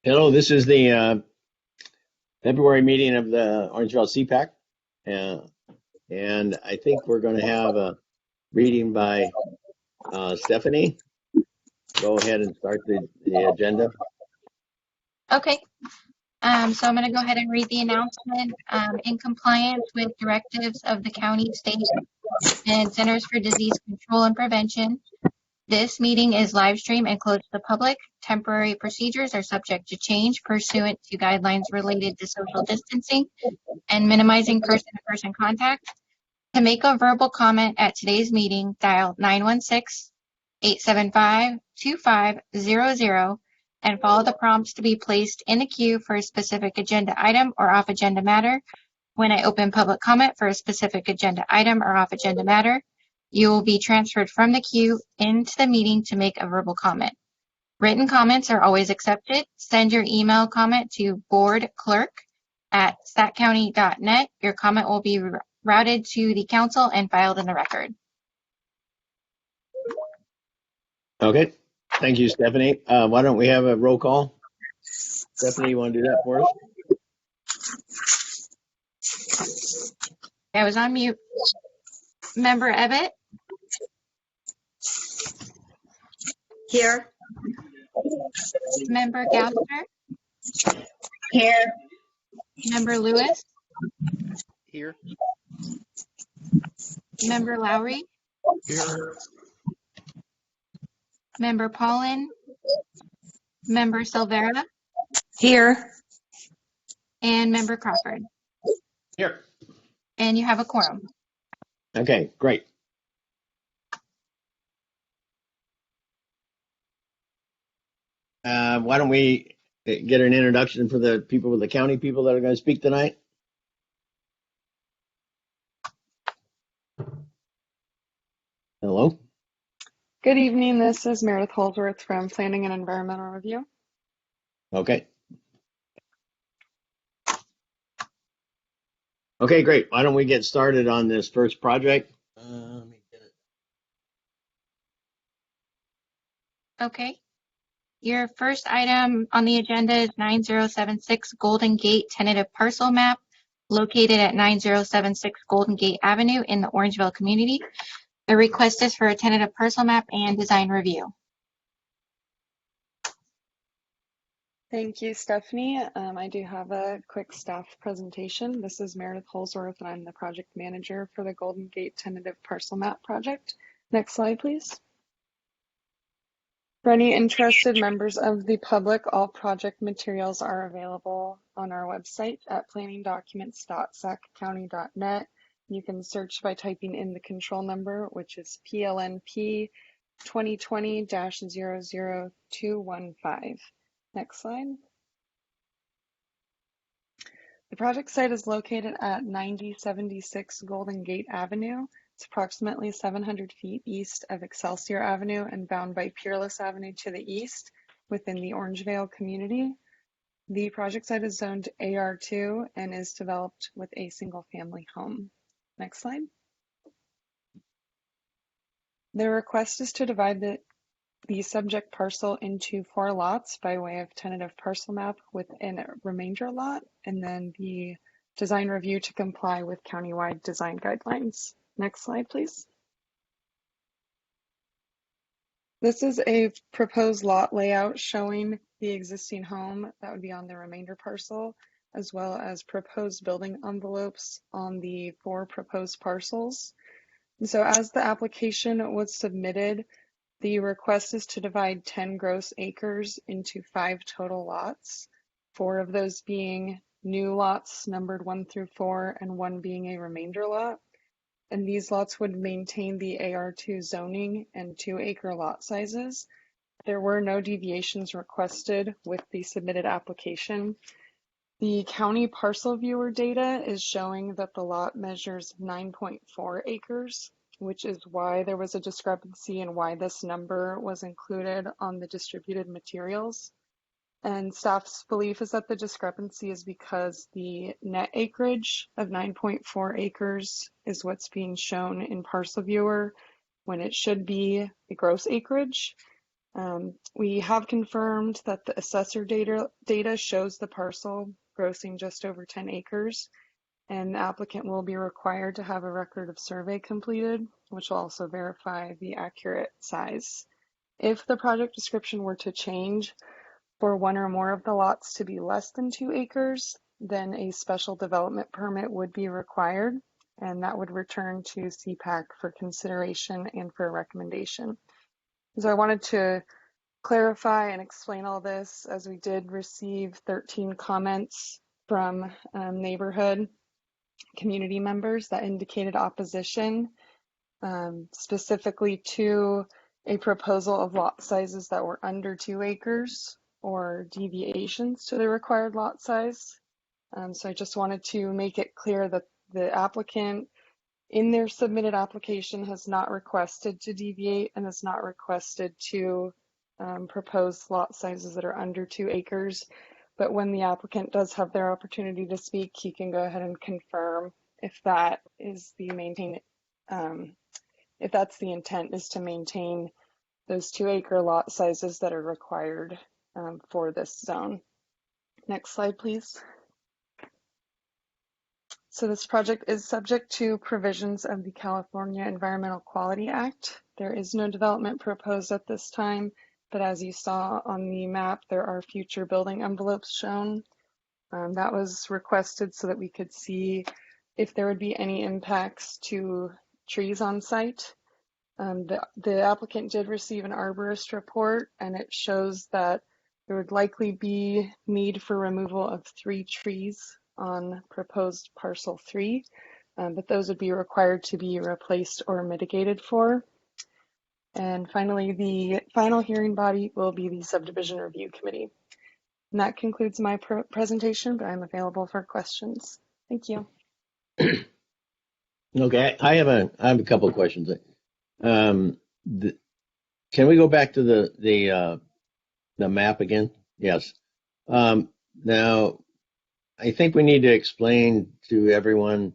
Hello, this is the February meeting of the Orangevale CPAC. And I think we're going to have a reading by Stephanie. Go ahead and start the agenda. Okay. So I'm going to go ahead and read the announcement. In compliance with directives of the county, state, and Centers for Disease Control and Prevention, this meeting is live streamed and closed to the public. Temporary procedures are subject to change pursuant to guidelines related to social distancing and minimizing person-to-person contact. To make a verbal comment at today's meeting, dial 916-875-2500 and follow the prompts to be placed in the queue for a specific agenda item or off-agenda matter. When I open public comment for a specific agenda item or off-agenda matter, you will be transferred from the queue into the meeting to make a verbal comment. Written comments are always accepted. Send your email comment to boardclerk@saccounty.net. Your comment will be routed to the council and filed in the record. Okay, thank you, Stephanie. Why don't we have a roll call? Stephanie, you want to do that for us? I was on mute. Member Ebbett? Here. Member Gausser? Here. Member Lewis? Here. Member Lowry? Here. Member Paulin? Member Silvera? Here. And Member Crawford? Here. And you have a quorum. Okay, great. Why don't we get an introduction for the people, the county people that are going to speak tonight? Hello. Good evening. This is Meredith Holsworth from Planning and Environmental Review. Okay. Okay, great. Why don't we get started on this first project? Let me get it. Okay. Your first item on the agenda is 9076 Golden Gate tentative parcel map located at 9076 Golden Gate Avenue in the Orangevale community. The request is for a tentative parcel map and design review. Thank you, Stephanie. I do have a quick staff presentation. This is Meredith Holsworth, and I'm the project manager for the Golden Gate tentative parcel map project. Next slide, please. For any interested members of the public, all project materials are available on our website at planningdocuments.saccounty.net. You can search by typing in the control number, which is PLNP 2020-00215. Next slide. The project site is located at 9076 Golden Gate Avenue. It's approximately 700 feet east of Excelsior Avenue and bound by Peerless Avenue to the east within the Orangevale community. The project site is zoned AR2 and is developed with a single family home. Next slide. The request is to divide the subject parcel into 4 lots by way of tentative parcel map within a remainder lot, and then the design review to comply with countywide design guidelines. Next slide, please. This is a proposed lot layout showing the existing home that would be on the remainder parcel, as well as proposed building envelopes on the 4 proposed parcels. And so as the application was submitted, the request is to divide 10 gross acres into 5 total lots, 4 of those being new lots numbered 1 through 4 and 1 being a remainder lot. And these lots would maintain the AR2 zoning and 2-acre lot sizes. There were no deviations requested with the submitted application. The county parcel viewer data is showing that the lot measures 9.4 acres, which is why there was a discrepancy and why this number was included on the distributed materials. And staff's belief is that the discrepancy is because the net acreage of 9.4 acres is what's being shown in parcel viewer when it should be the gross acreage. We have confirmed that the assessor data shows the parcel grossing just over 10 acres, and the applicant will be required to have a record of survey completed, which will also verify the accurate size. If the project description were to change for one or more of the lots to be less than 2 acres, then a special development permit would be required, and that would return to CPAC for consideration and for a recommendation. So I wanted to clarify and explain all this, as we did receive 13 comments from neighborhood community members that indicated opposition, specifically to a proposal of lot sizes that were under 2 acres or deviations to the required lot size. So I just wanted to make it clear that the applicant in their submitted application has not requested to deviate and has not requested to propose lot sizes that are under 2 acres. But when the applicant does have their opportunity to speak, he can go ahead and confirm if that is the if that's the intent, is to maintain those 2 acre lot sizes that are required for this zone. Next slide, please. So this project is subject to provisions of the California Environmental Quality Act. There is no development proposed at this time, but as you saw on the map, there are future building envelopes shown. That was requested so that we could see if there would be any impacts to trees on site. The applicant did receive an arborist report, and it shows that there would likely be need for removal of 3 trees on proposed parcel 3, but those would be required to be replaced or mitigated for. And finally, the final hearing body will be the subdivision review committee. And that concludes my presentation, but I'm available for questions. Thank you. Okay, I have a couple of questions. Can we go back to the map again? Yes. Now, I think we need to explain to everyone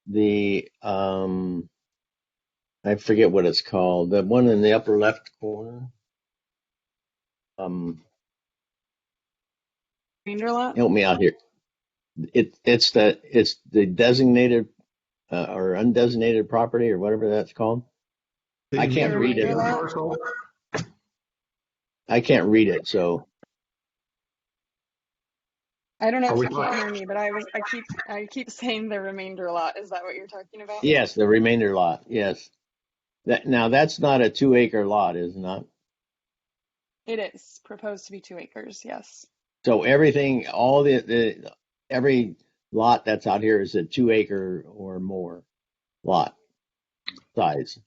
the I forget what it's called. The one in the upper left corner. Remainder lot? Help me out here. It's the designated or undesignated property or whatever that's called. I can't read it. I can't read it, so. I don't know if you can't hear me, but I keep saying the remainder lot. Is that what you're talking about? Yes, the remainder lot. Yes. Now that's not a 2 acre lot, is it not? It is proposed to be 2 acres. Yes. So everything, all every lot that's out here is a 2 acre or more lot size.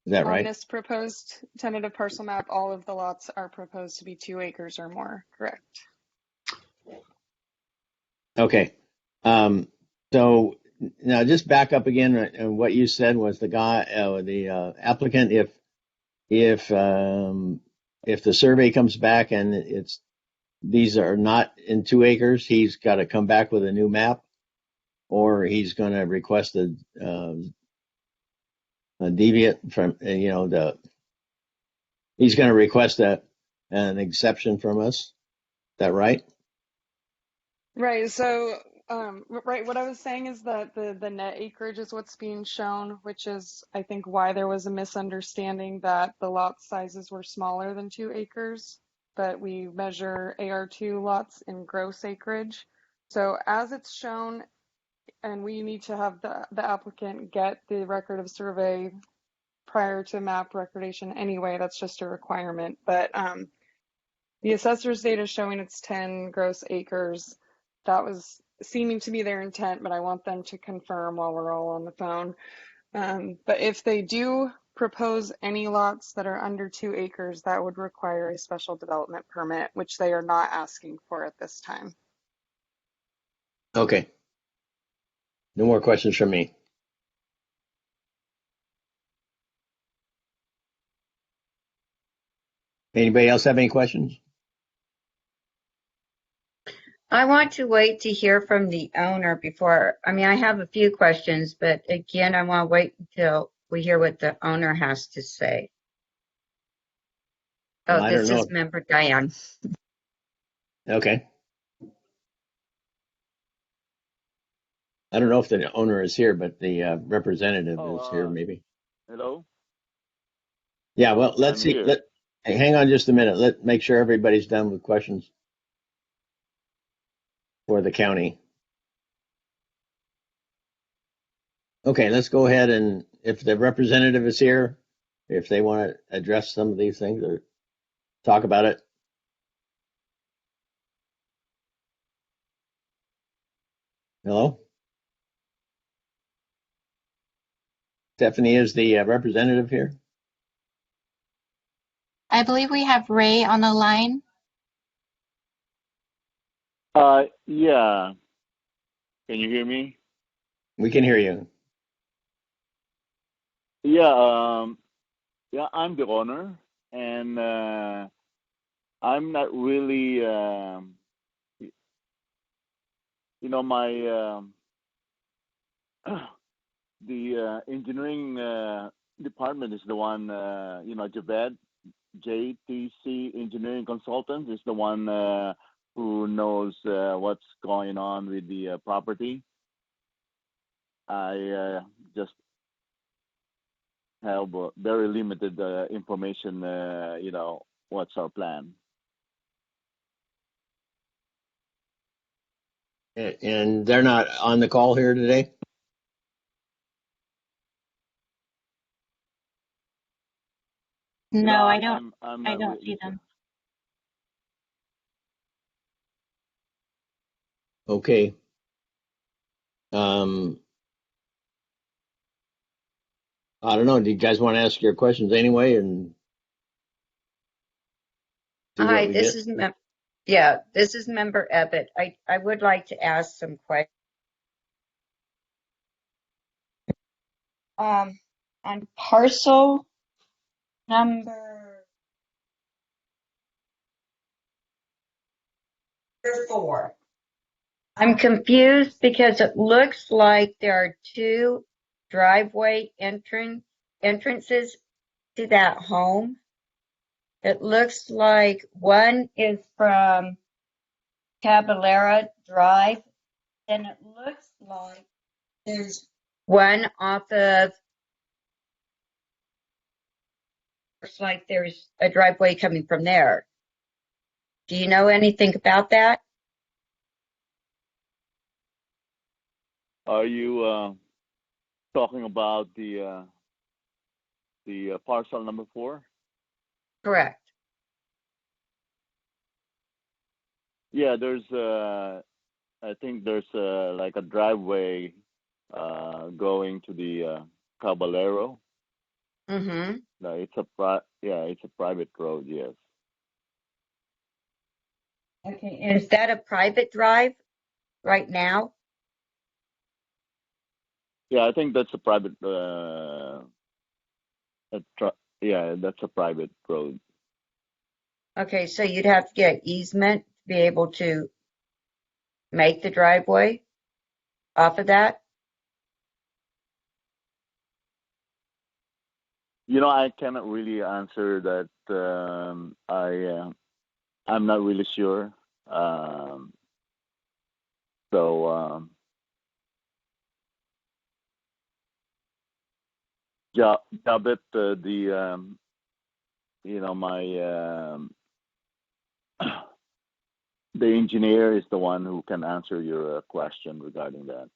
Is that right? On this proposed tentative parcel map, all of the lots are proposed to be 2 acres or more. Correct. Okay. So now just back up again, and what you said was the applicant, if the survey comes back and these are not in 2 acres, he's got to come back with a new map, or he's going to request a deviate from, he's going to request an exception from us. Is that right? Right. So, right. What I was saying is that the net acreage is what's being shown, which is, I think, why there was a misunderstanding that the lot sizes were smaller than 2 acres, but we measure AR2 lots in gross acreage. So as it's shown, and we need to have the applicant get the record of survey prior to map recordation anyway. That's just a requirement. But the assessor's data showing it's 10 gross acres. That was seeming to be their intent, but I want them to confirm while we're all on the phone. But if they do propose any lots that are under 2 acres, that would require a special development permit, which they are not asking for at this time. Okay. No more questions from me. Anybody else have any questions? I want to wait to hear from the owner before, I have a few questions, but again, I want to wait until we hear what the owner has to say. Well, Oh, I don't this know. is member Diane. Okay. I don't know if the owner is here, but the representative Oh, is here, maybe. hello. Yeah, well, let's I'm see. here. Hey, hang on just a minute. Let's make sure everybody's done with questions for the county. Okay, let's go ahead and if the representative is here, if they want to address some of these things or talk about it. Hello? Stephanie is the representative here. I believe we have Ray on the line. Yeah. Can you hear me? We can hear you. Yeah. Yeah. I'm the owner, and I'm not really. My the engineering department is the one. Javed, JTC Engineering Consultants is the one who knows what's going on with the property. I just have very limited information, what's our plan. And they're not on the call here today? No, I don't. I'm I not don't really see sure. them. Okay. Um, I don't know. Do you guys want to ask your questions anyway and see what Hi, we this get? is this is member Ebbett. I would like to ask some questions. On parcel number 4. I'm confused because it looks like there are 2 driveway entrances to that home. It looks like one is from Caballera Drive, and it looks like there's one off of, looks like there's a driveway coming from there. Do you know anything about that? Are you talking about the parcel number 4? Correct. Yeah, I think there's like a driveway going to the Caballero. Mm-hmm. No, it's a private road. Yes. Okay, and is that a private drive right now? Yeah, I think that's a private. That's a private road. Okay, so you'd have to get easement to be able to make the driveway off of that? I cannot really answer that. I'm not really sure. So Jabet, my the engineer is the one who can answer your question regarding that.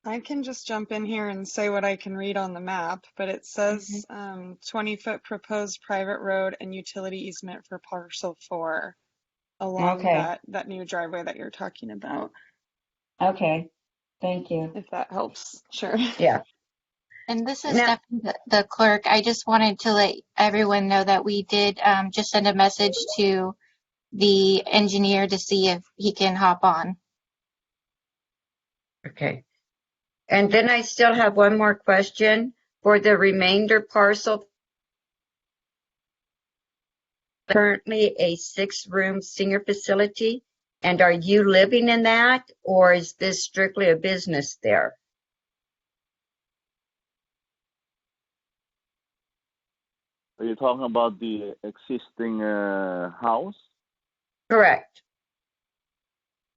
I can just jump in here and say what I can read on the map, but it says 20-foot proposed private road and utility easement for parcel 4 along Okay, that new driveway that you're talking about, okay, thank you. if that helps. Sure. Yeah. And this is Now, Stephanie, the clerk. I just wanted to let everyone know that we did just send a message to the engineer to see if he can hop on. okay. And then I still have one more question for the remainder parcel. Currently a 6-room senior facility. And are you living in that, or is this strictly a business there? Are you talking about the existing house? Correct.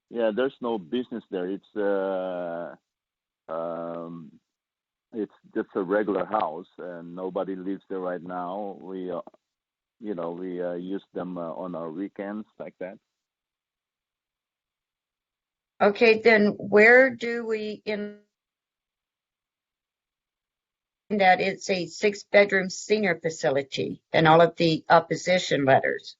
Yeah, there's no business there. It's just a regular house, and nobody lives there right now. We use them on our weekends like that. Okay, then where do we in that it's a 6-bedroom senior facility and all of the opposition letters?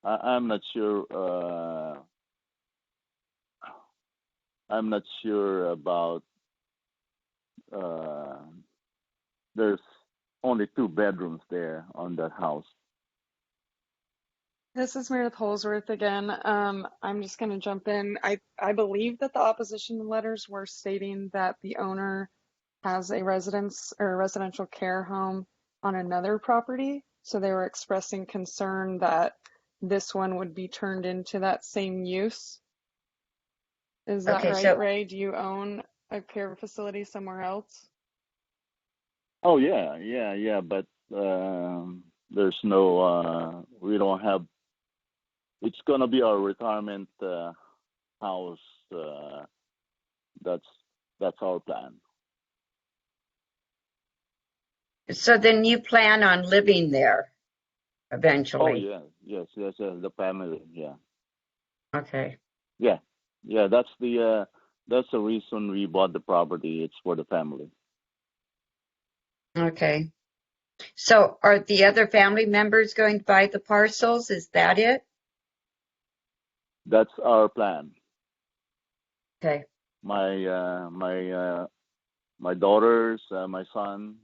I'm not sure. I'm not sure about. There's only 2 bedrooms there on that house. This is Meredith Holsworth again. I'm just going to jump in. I believe that the opposition letters were stating that the owner has a residence or a residential care home on another property. So they were expressing concern that this one would be turned into that same use. Is that Okay, right, so Ray? Do you own a care facility somewhere else? Oh yeah. But there's no. We don't have. It's gonna be our retirement house. That's our plan. so then you plan on living there Oh eventually? yeah, yes. The family. Yeah. Okay. Yeah. That's the reason we bought the property. It's for the family. Okay. So are the other family members going to buy the parcels? Is that it? That's our plan. Okay. My daughters, my son.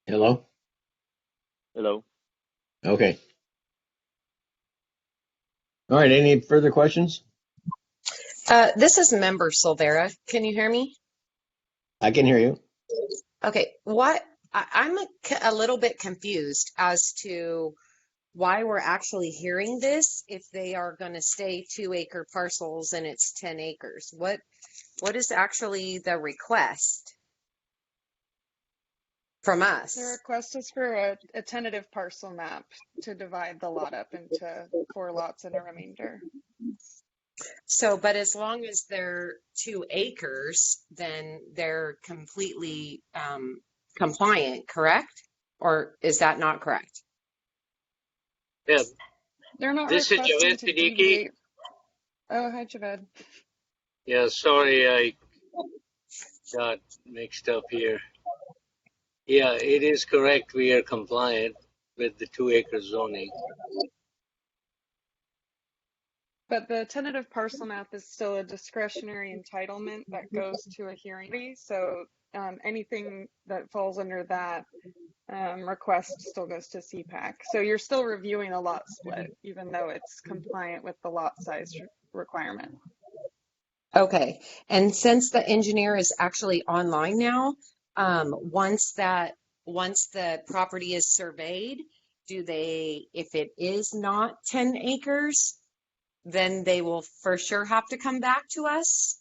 Hello? Hello. Okay. All right. Any further questions? This is Member Silvera. Can you hear me? I can hear you. Okay, I'm a little bit confused as to why we're actually hearing this if they are going to stay 2-acre parcels and it's 10 acres. What is actually the request from The us? request is for a tentative parcel map to divide the lot up into 4 lots and a remainder. So, but as long as they're 2 acres, then they're completely compliant, correct? Or is that not correct? Yeah, They're not this is requesting Javed to Siddiqui. deviate. Oh, hi, Javed. Yeah, sorry, I got mixed up here. Yeah, it is correct. We are compliant with the 2-acre zoning. But the tentative parcel map is still a discretionary entitlement that goes to a hearing body. So anything that falls under that request still goes to CPAC. So you're still reviewing a lot split, even though it's compliant with the lot size requirement. Okay, and since the engineer is actually online now, once the property is surveyed, if it is not 10 acres, then they will for sure have to come back to us?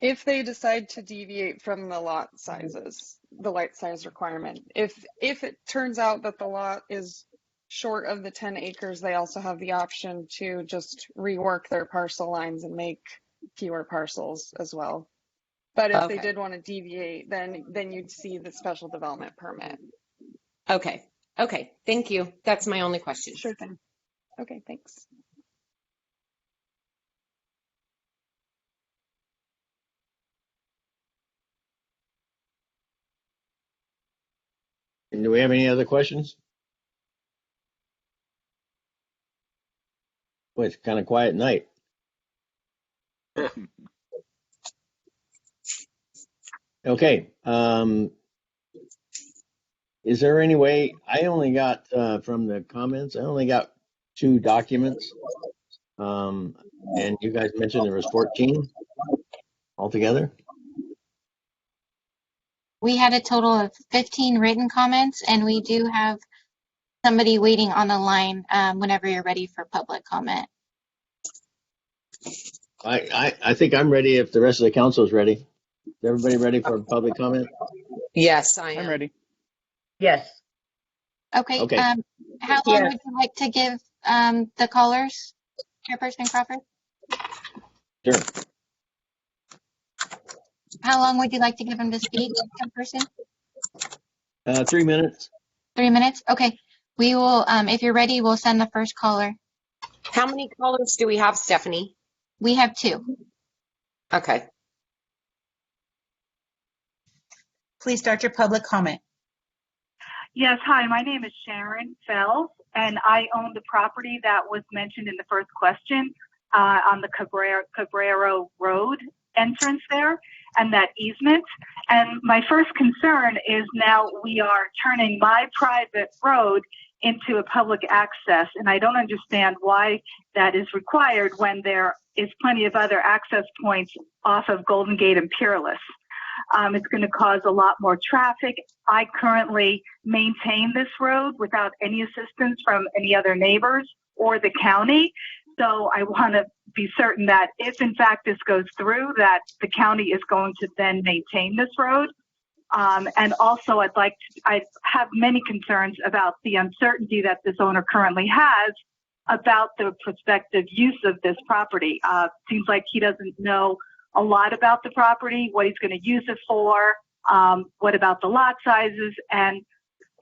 If they decide to deviate from the lot sizes, the lot size requirement. If it turns out that the lot is short of the 10 acres, they also have the option to just rework their parcel lines and make fewer parcels as well. But if they Okay. did want to deviate, then you'd see the special development permit. Okay. Okay. Thank you. That's my only question. Sure thing. Okay, thanks. And do we have any other questions? Well, it's kind of quiet night. Okay. Is there any way, I only got, from the comments, I only got 2 documents. And you guys mentioned there was 14. altogether? We had a total of 15 written comments, and we do have somebody waiting on the line whenever you're ready for public comment. I think I'm ready if the rest of the council is ready. Is everybody ready for public comment? Yes, I am. I'm ready. Yes. Okay. Okay. How long would you like to give the callers, Chairperson Crawford? Sure. How long would you like to give them to speak, Chairperson? 3 minutes. 3 minutes? Okay. We will, if you're ready, we'll send the first caller. How many callers do we have, Stephanie? We have 2. Okay. Please start your public comment. Yes, hi, my name is Sharon Fells, and I own the property that was mentioned in the first question on the Cabrero Road entrance there and that easement. And my first concern is now we are turning my private road into a public access, and I don't understand why that is required when there is plenty of other access points off of Golden Gate and Peerless. It's going to cause a lot more traffic. I currently maintain this road without any assistance from any other neighbors or the county. So I want to be certain that if in fact this goes through, that the county is going to then maintain this road. And also I have many concerns about the uncertainty that this owner currently has about the prospective use of this property. Seems like he doesn't know a lot about the property, what he's going to use it for, what about the lot sizes, and,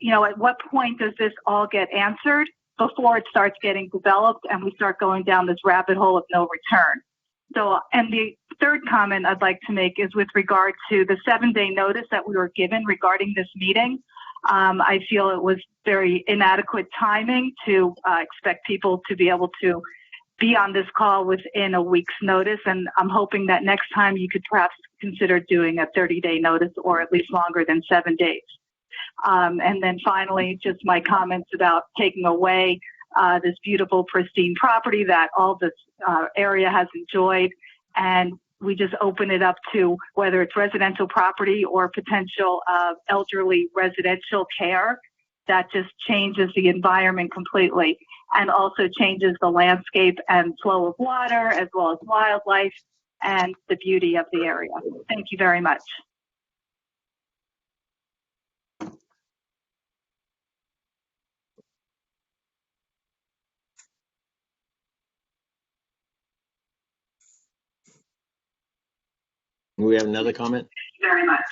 you know, at what point does this all get answered before it starts getting developed and we start going down this rabbit hole of no return. So, and the third comment I'd like to make is with regard to the 7-day notice that we were given regarding this meeting. I feel it was very inadequate timing to expect people to be able to be on this call within a week's notice. And I'm hoping that next time you could perhaps consider doing a 30-day notice or at least longer than 7 days. And then finally, just my comments about taking away this beautiful, pristine property that all this area has enjoyed. And we just open it up to whether it's residential property or potential elderly residential care. That just changes the environment completely and also changes the landscape and flow of water as well as wildlife and the beauty of the area. Thank you very much. We have another comment? Very much.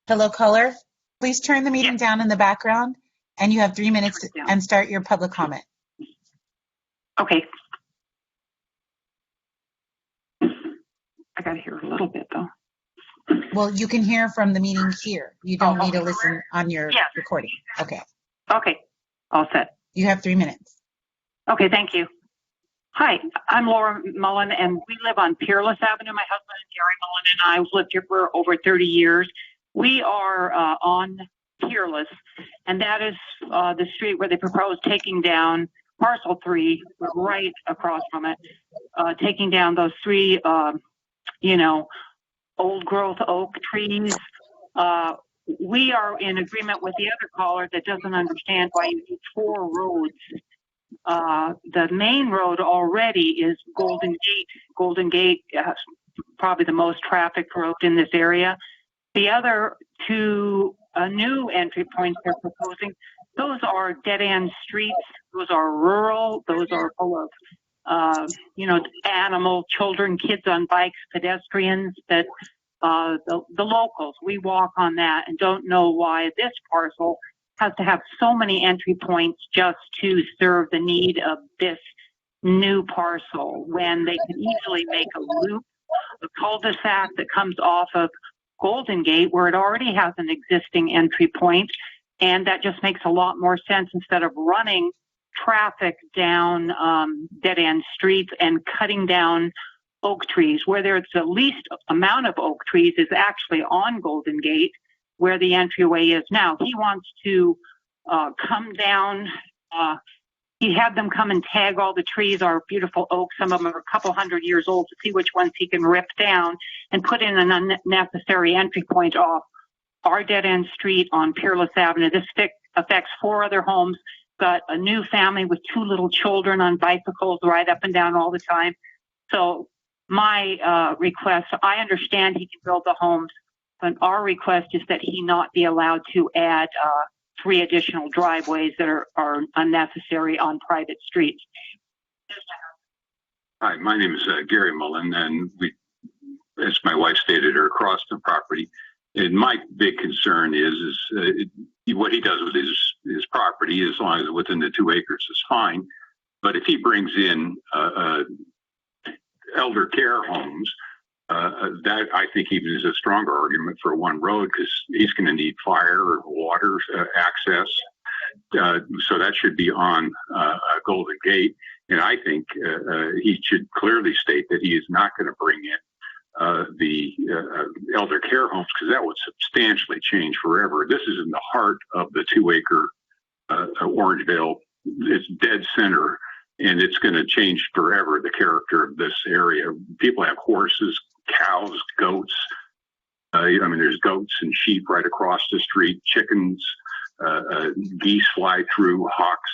Hello, caller. Please turn the meeting down in the background, and you have 3 minutes and start your public comment. Okay. I got to hear a little bit though. Well, you can hear from the meeting here. You don't need to listen on your recording. Okay. Okay. All set. You have 3 minutes. Okay. Thank you. Hi, I'm Laura Mullen, and we live on Peerless Avenue. My husband, Gary Mullen, and I have lived here for over 30 years. We are on Peerless, and that is the street where they propose taking down parcel 3, right across from it, taking down those 3, old growth oak trees. We are in agreement with the other caller that doesn't understand why you need 4 roads. The main road already is Golden Gate. Golden Gate, probably the most trafficked road in this area. The other 2 new entry points they're proposing, those are dead-end streets. Those are rural. Those are full of, animal, children, kids on bikes, pedestrians, that the locals, we walk on that and don't know why this parcel has to have so many entry points just to serve the need of this new parcel when they can easily make a loop, a cul-de-sac that comes off of Golden Gate where it already has an existing entry point. And that just makes a lot more sense instead of running traffic down dead-end streets and cutting down oak trees. Where there's the least amount of oak trees is actually on Golden Gate, where the entryway is now. He wants to come down he had them come and tag all the trees, our beautiful oaks. Some of them are a couple hundred years old, to see which ones he can rip down and put in an unnecessary entry point off our dead end street on Peerless Avenue. This affects 4 other homes. Got a new family with 2 little children on bicycles, ride up and down all the time. So my request, I understand he can build the homes, but our request is that he not be allowed to add 3 additional driveways that are unnecessary on private streets. Hi, my name is Gary Mullen, and we, as my wife stated, are across the property. And my big concern is what he does with his property, as long as it's within the 2 acres, is fine. But if he brings in elder care homes, that I think even is a stronger argument for one road, because he's going to need fire or water access. So that should be on Golden Gate. And I think he should clearly state that he is not going to bring in the elder care homes, because that would substantially change forever. This is in the heart of the 2-acre Orangevale. It's dead center, and it's going to change forever the character of this area. People have horses, cows, goats. There's goats and sheep right across the street, chickens, geese fly through, hawks,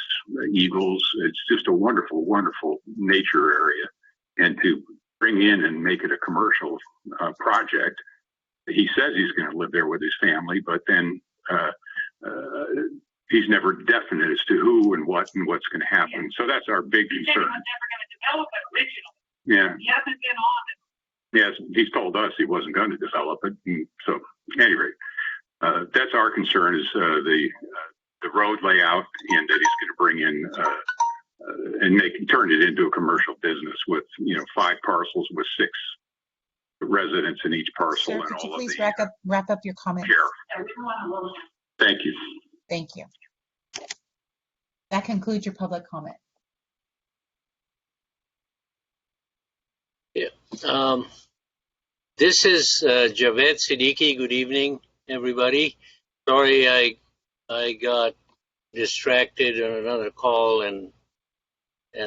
eagles. It's just a wonderful, wonderful nature area. And to bring in and make it a commercial project, he says he's going to live there with his family, but then he's never definite as to who and what's going to happen. So that's our big concern. He was never going to develop it originally. Yeah. He hasn't been on it. Yes, he's told us he wasn't going to develop it. And so, anyway, that's our concern, is the road layout, and that he's going to bring in and turn it into a commercial business with 5 parcels with 6 residents in each parcel. Sir, and could all you please of the wrap up your comment? care. Thank you. Thank you. That concludes your public comment. Yeah. This is Javed Siddiqui. Good evening, everybody. Sorry, I got distracted on another call, and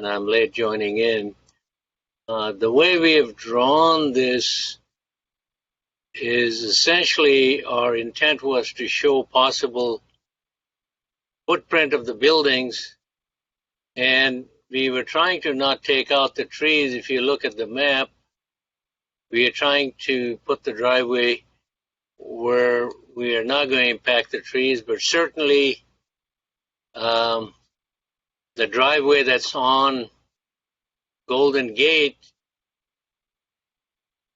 I'm late joining in. The way we have drawn this is essentially our intent was to show possible footprint of the buildings, and we were trying to not take out the trees. If you look at the map, we are trying to put the driveway where we are not going to impact the trees, but certainly the driveway that's on Golden Gate,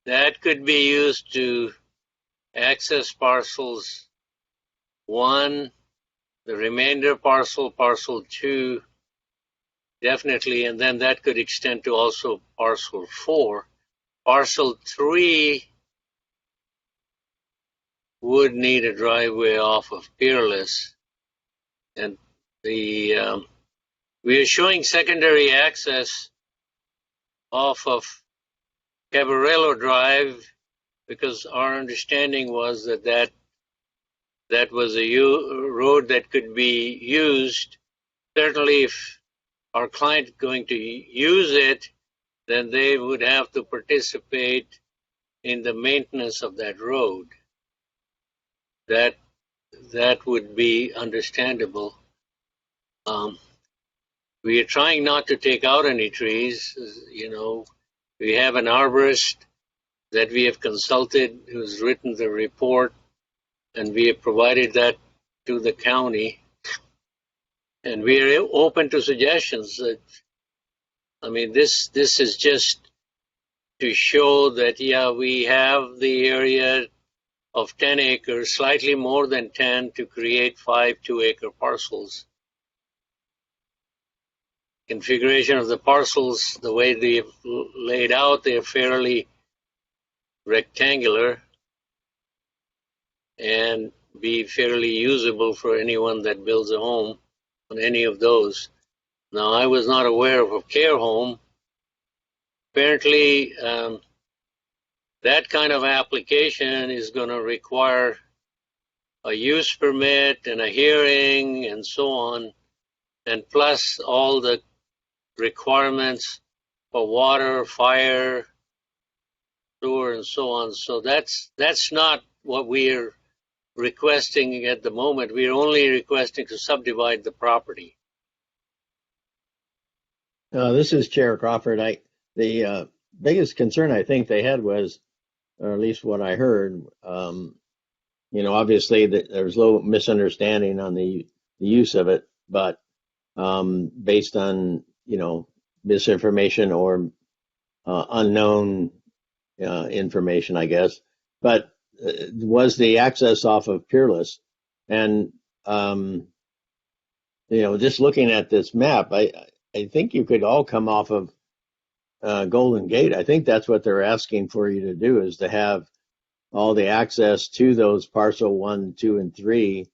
that could be used to access parcels 1, the remainder parcel 2, definitely, and then that could extend to also parcel 4. Parcel 3 would need a driveway off of Peerless, and we are showing secondary access off of Cabarello Drive, because our understanding was that was a road that could be used. Certainly, if our client is going to use it, then they would have to participate in the maintenance of that road. That would be understandable. We are trying not to take out any trees. We have an arborist that we have consulted who's written the report, and we have provided that to the county. And we are open to suggestions. This is just to show that, we have the area of 10 acres, slightly more than 10, to create 5 2-acre parcels. Configuration of the parcels, the way they've laid out, they're fairly rectangular and be fairly usable for anyone that builds a home on any of those. Now, I was not aware of a care home. Apparently, that kind of application is going to require a use permit and a hearing and so on. and plus all the requirements for water, fire, sewer, and so on. So that's not what we're requesting at the moment. We're only requesting to subdivide the property. This is Chair Crawford. The biggest concern I think they had was, or at least what I heard, obviously that there's a little misunderstanding on the use of it, but based on, misinformation or unknown information, I guess. But was the access off of Peerless. And, just looking at this map, I think you could all come off of Golden Gate. I think that's what they're asking for you to do, is to have all the access to those parcel 1, 2, and 3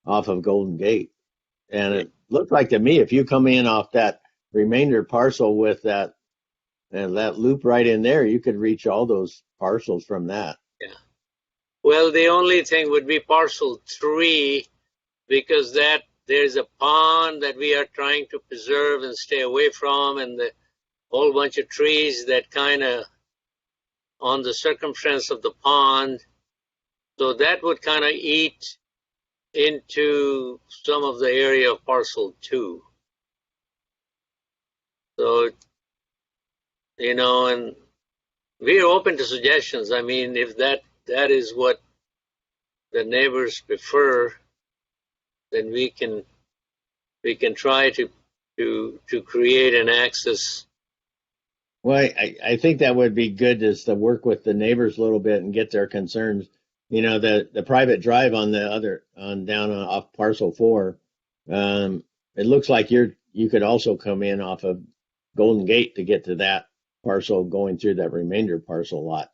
off of Golden Gate. And it looked like to me, if you come in off that remainder parcel with that loop right in there, you could reach all those parcels from that. Yeah. Well, the only thing would be parcel 3, because there's a pond that we are trying to preserve and stay away from, and the whole bunch of trees that kind of on the circumference of the pond. So that would kind of eat into some of the area of parcel 2. So, and we're open to suggestions. I mean, if that is what the neighbors prefer, then we can try to create an access. Well, I think that would be good, is to work with the neighbors a little bit and get their concerns. The private drive down off parcel 4. It looks like you could also come in off of Golden Gate to get to that parcel, going through that remainder parcel lot.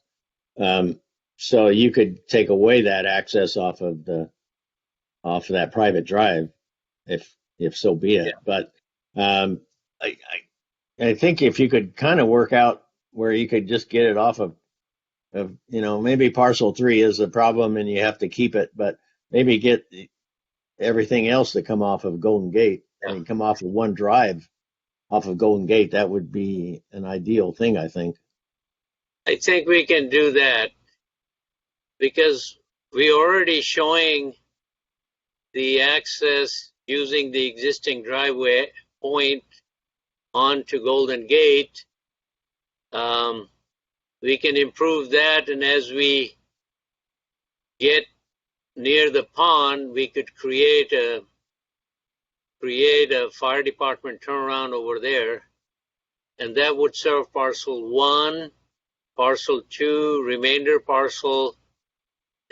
So you could take away that access off of that private drive, if so be it. Yeah. But I think if you could kind of work out where you could just get it off of maybe parcel 3 is the problem and you have to keep it, but maybe get everything else to come off of Golden Gate. I mean, come off of one drive off of Golden Gate. That would be an ideal thing, I think. I think we can do that, because we're already showing the access using the existing driveway point onto Golden Gate. We can improve that, and as we get near the pond, we could create a fire department turnaround over there, and that would serve parcel 1, parcel 2, remainder parcel,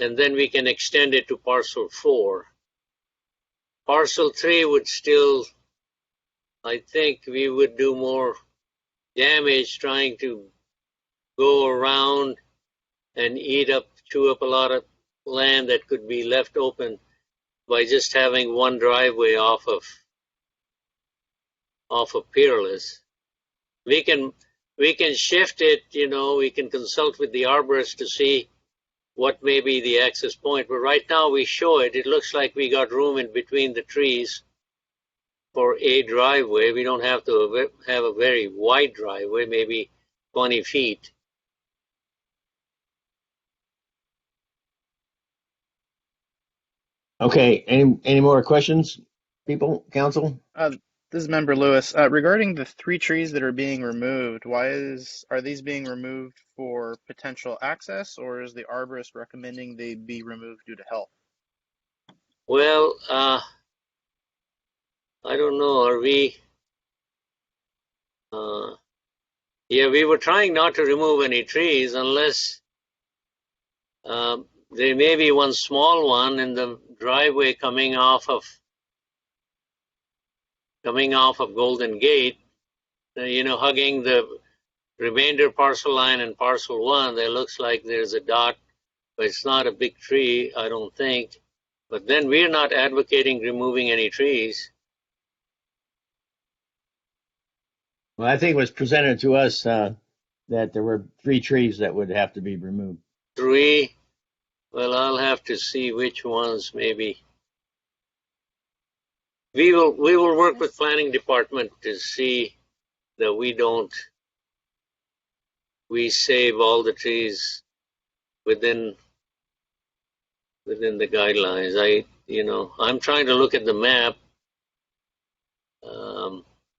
and then we can extend it to parcel 4. Parcel 3 would still, I think we would do more damage trying to go around and chew up a lot of land that could be left open by just having one driveway off of Peerless. We can shift it, we can consult with the arborist to see what may be the access point, but right now we show it. It looks like we got room in between the trees for a driveway. We don't have to have a very wide driveway, maybe 20 feet. Okay, any more questions, people, council? This is Member Lewis. Regarding the 3 trees that are being removed, are these being removed for potential access, or is the arborist recommending they be removed due to health? Well, I don't know. Are we? We were trying not to remove any trees unless there may be one small one in the driveway coming off of Golden Gate, hugging the remainder parcel line and parcel 1. There looks like there's a dot, but it's not a big tree, I don't think. But then we're not advocating removing any trees. Well, I think it was presented to us that there were 3 trees that would have to be removed. 3? Well, I'll have to see which ones maybe. We will work with planning department to see that we save all the trees within the guidelines. I'm trying to look at the map.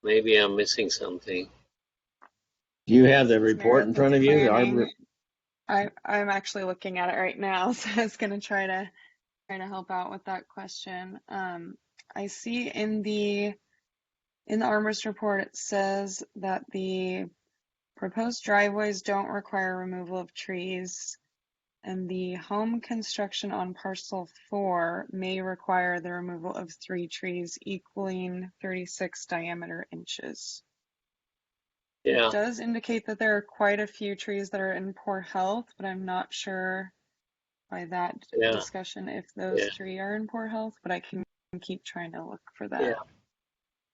Maybe I'm missing something. Do you have the This is report in Meredith front with of you? planning. I'm actually looking at it right now, so I was going to try to help out with that question. I see in the arborist report it says that the proposed driveways don't require removal of trees, and the home construction on parcel 4 may require the removal of 3 trees equaling 36 diameter inches. Yeah. It does indicate that there are quite a few trees that are in poor health, but I'm not sure by that discussion if those 3 are in poor health, but I can keep trying to look for that.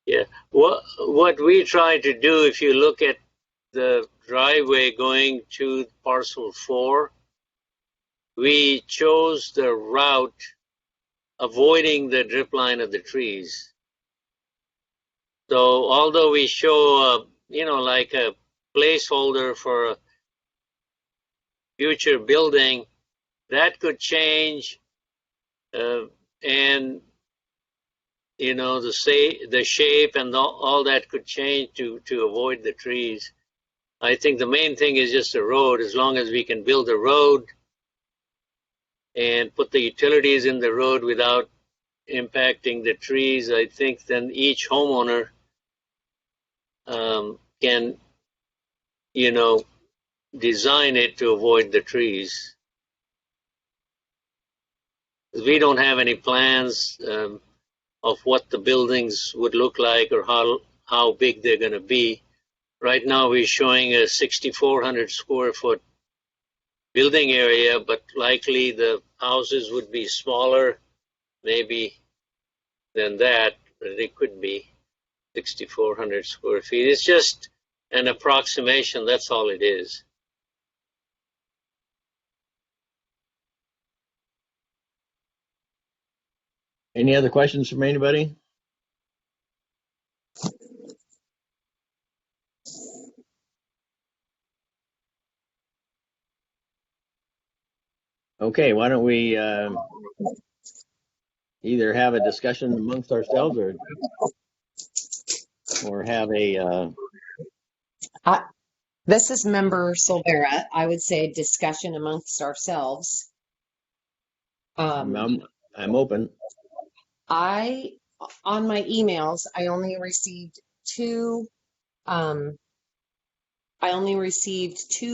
Yeah. What we try to do, if you look at the driveway going to parcel 4, we chose the route avoiding the drip line of the trees. So although we show, like a placeholder for a future building, that could change, and the shape and all that could change to avoid the trees. I think the main thing is just a road. As long as we can build a road and put the utilities in the road without impacting the trees, I think then each homeowner can, design it to avoid the trees. We don't have any plans of what the buildings would look like or how big they're going to be. Right now we're showing a 6,400 square foot building area, but likely the houses would be smaller, maybe than that, but it could be 6,400 square feet. It's just an approximation, that's all it is. Any other questions from anybody? Okay, why don't we either have a discussion amongst ourselves or have a This is Member Silvera. I would say discussion amongst ourselves. I'm open. On my emails, I only received two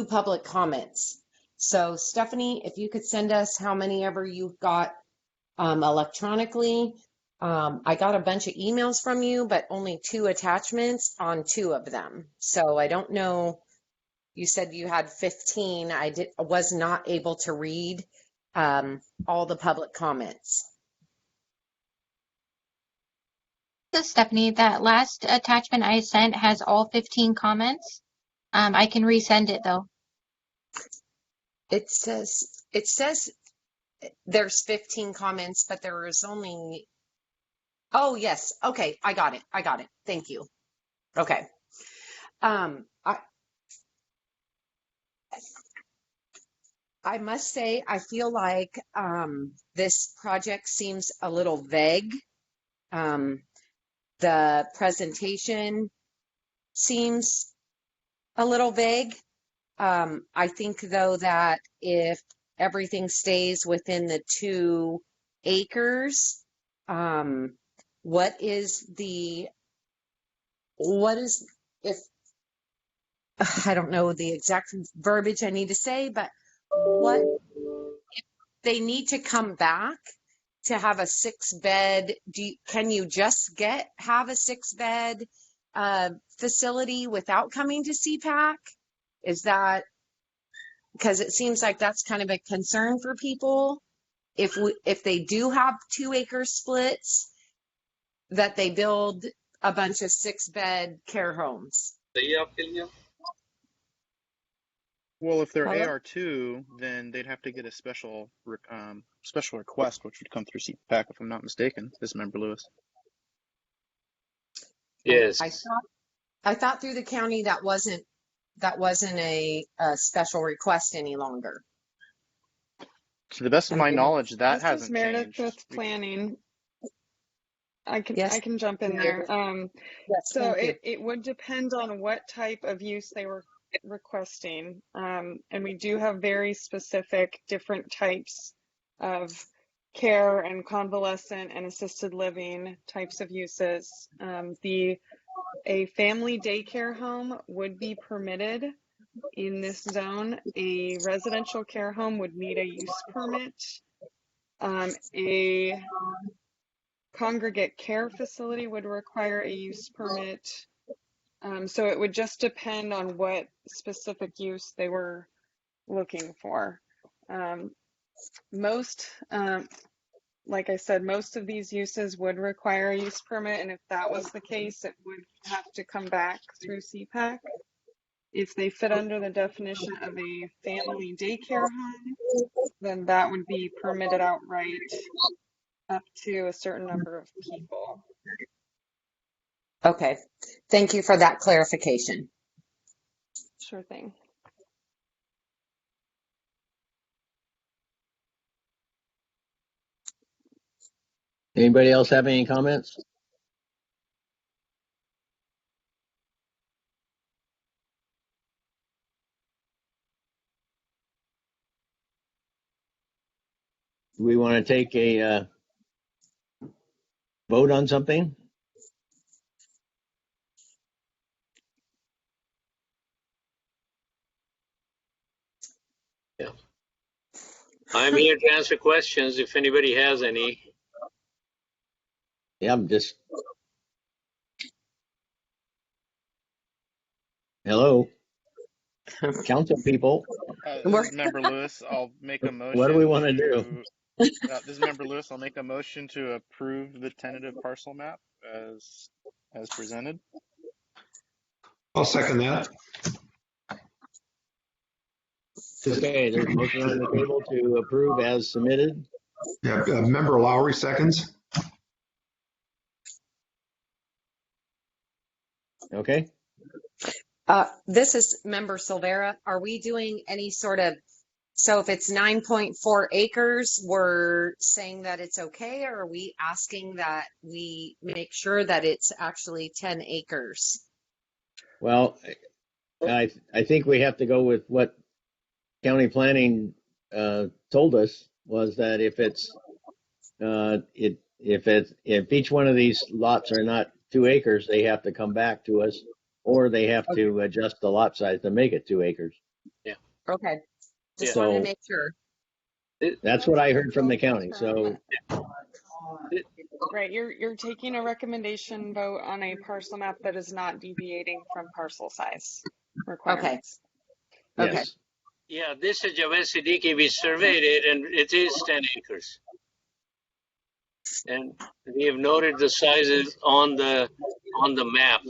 public comments. So Stephanie, if you could send us how many ever you've got electronically. I got a bunch of emails from you, but only 2 attachments on 2 of them. So I don't know. You said you had 15. I was not able to read all the public comments. This is Stephanie. That last attachment I sent has all 15 comments. I can resend it though. It says there's 15 comments, but there is only. Oh yes. Okay. I got it. Thank you. Okay. I must say, I feel like this project seems a little vague. The presentation seems a little vague. I think, though, that if everything stays within the 2 acres, if I don't know the exact verbiage I need to say, but what if they need to come back to have a 6-bed? Can you just have a 6-bed facility without coming to CPAC? Is that because it seems like that's kind of a concern for people? If they do have 2-acre splits, that they build a bunch of 6-bed care homes. Well, if they're AR2, then they'd have to get a special request, which would come through CPAC, if I'm not mistaken, this Member Lewis. Yes. I thought through the county that wasn't a special request any longer. To the best of my knowledge, that This is hasn't Meredith changed. with planning. I Yes. can jump in there. Yes, So thank you. it would depend on what type of use they were requesting. And we do have very specific different types of care and convalescent and assisted living types of uses. A family daycare home would be permitted in this zone. A residential care home would need a use permit. A congregate care facility would require a use permit. So it would just depend on what specific use they were looking for. Like I said, most of these uses would require a use permit, and if that was the case, it would have to come back through CPAC. If they fit under the definition of a family daycare home, then that would be permitted outright up to a certain number of people. Okay. Thank you for that clarification. Sure thing. Anybody else have any comments? Do we want to take a vote on something? Yeah. I'm here to answer questions if anybody has any. Yeah, I'm just. Hello, council people. This is Member Lewis. I'll make a motion. What do we want to do? This is Member Lewis. I'll make a motion to approve the tentative parcel map as presented. I'll second that. Okay, there's a motion on the table to approve as submitted. Yeah, Member Lowry seconds. Okay. This is Member Silvera. Are we doing any sort of, so if it's 9.4 acres, we're saying that it's okay, or are we asking that we make sure that it's actually 10 acres? Well, I think we have to go with what county planning told us, was that if each one of these lots are not 2 acres, they have to come back to us, or they have to adjust the lot size to make it 2 acres. Yeah. Okay. Just So wanted to make sure. that's what I heard from the county. So Right, you're taking a recommendation vote on a parcel map that is not deviating from parcel size requirements. Okay. yes. Yeah, this is Javed Siddiqui. We surveyed it, and it is 10 acres. And we have noted the sizes on the map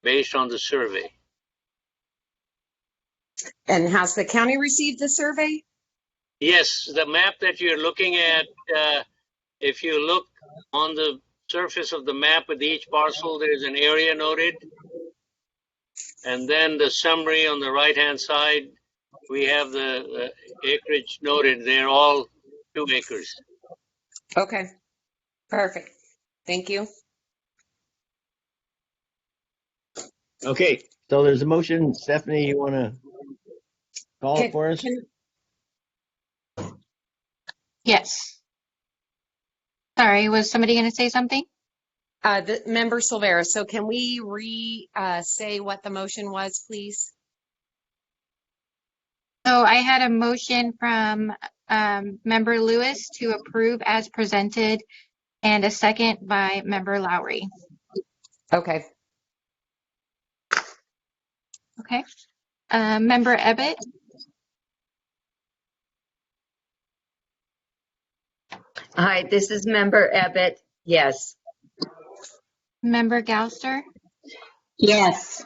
based on the survey. And has the county received the survey? Yes, the map that you're looking at, if you look on the surface of the map with each parcel, there's an area noted. And then the summary on the right-hand side, we have the acreage noted. They're all 2 acres. Okay. Perfect. Thank you. Okay, so there's a motion. Stephanie, you want to call it for us? Yes. Sorry, was somebody going to say something? The Member Silvera. So can we say what the motion was, please? So I had a motion from Member Lewis to approve as presented, and a second by Member Lowry. Okay. Okay. Member Ebbett? Hi, this is Member Ebbett. Yes. Member Gouster? Yes.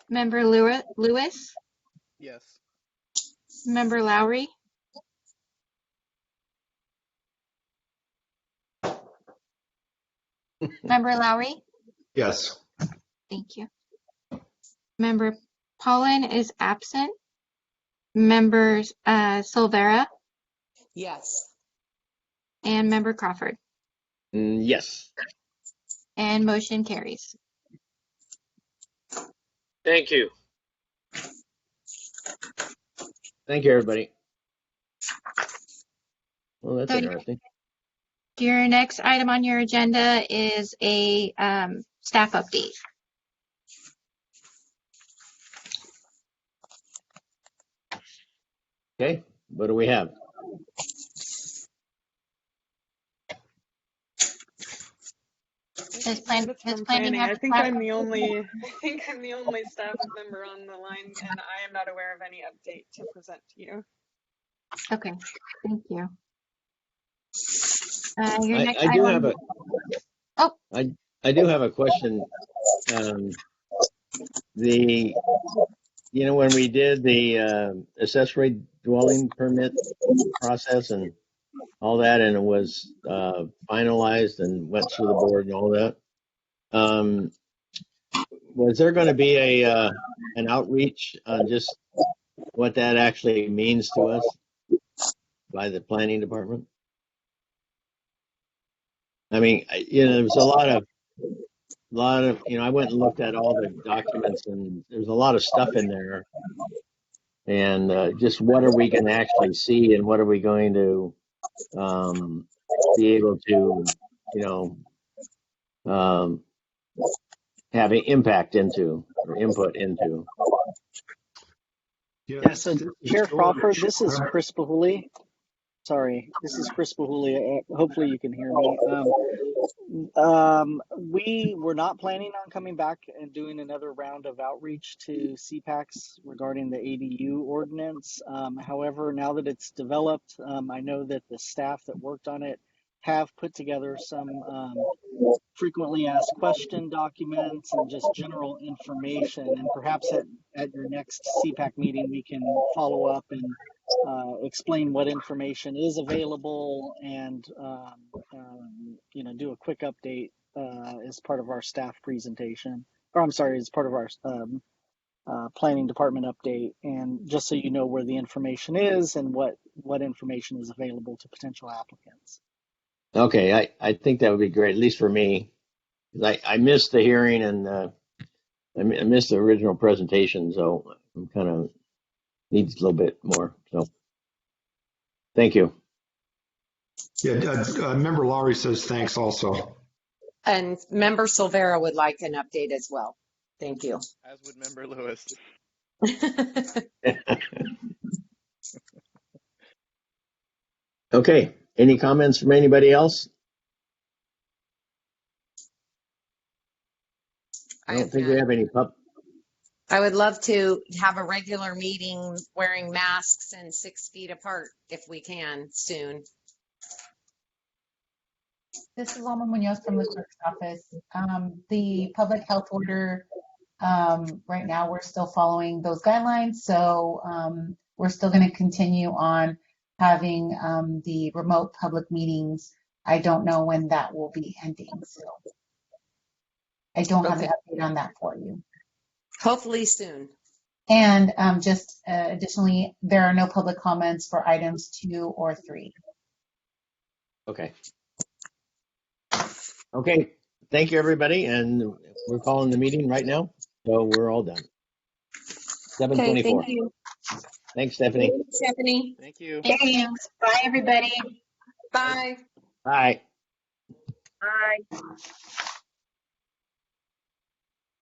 Member Lewis? Yes. Member Lowry? Member Lowry? Yes. Thank you. Member Pollen is absent. Members Silvera Yes. and Member Crawford. Yes. And motion carries. Thank you. Thank you, everybody. Well, that's So interesting. your next item on your agenda is a staff update. Okay, what do we have? Does planning I have think staff I'm the update? only staff member on the line, and I am not aware of any update to present to you. Okay, thank you. Your next I do item. have a. Oh. I do have a question. When we did the accessory dwelling permit process and all that, and it was finalized and went through the board and all that, was there going to be an outreach on just what that actually means to us by the planning department? I mean, there was a lot of, I went and looked at all the documents, and there's a lot of stuff in there. And just what are we going to actually see, and what are we going to be able to, have an impact into or input into? Yeah, so Chair Crawford, this is Chris Bahuli. Sorry, this is Chris Bahuli. Hopefully you can hear me. We were not planning on coming back and doing another round of outreach to CPACs regarding the ADU ordinance. However, now that it's developed, I know that the staff that worked on it have put together some frequently asked question documents and just general information. And perhaps at your next CPAC meeting, we can follow up and explain what information is available and do a quick update as part of our staff presentation, or I'm sorry, as part of our planning department update, and just so you know where the information is and what information is available to potential applicants. Okay, I think that would be great, at least for me. I missed the hearing, and I missed the original presentation, so I'm kind of needs a little bit more. So thank you. Yeah, Member Lowry says thanks also. And Member Silvera would like an update as well. Thank you. As would Member Lewis. Okay, any comments from anybody else? I don't think we have any I would love to have a regular meeting wearing masks and 6 feet apart if we can soon. This is Alma Munoz from the clerk's office. The public health order, right now we're still following those guidelines. So we're still going to continue on having the remote public meetings. I don't know when that will be ending. So I don't have an update on that for you. Hopefully soon. And just additionally, there are no public comments for items 2 or 3. Okay. Okay, thank you, everybody, and we're calling the meeting right now, so we're all done. 7:24. Okay, thank you. Thanks, Stephanie. Thanks, Stephanie. Thank you. Thanks. Bye, everybody. Bye. Bye. Bye.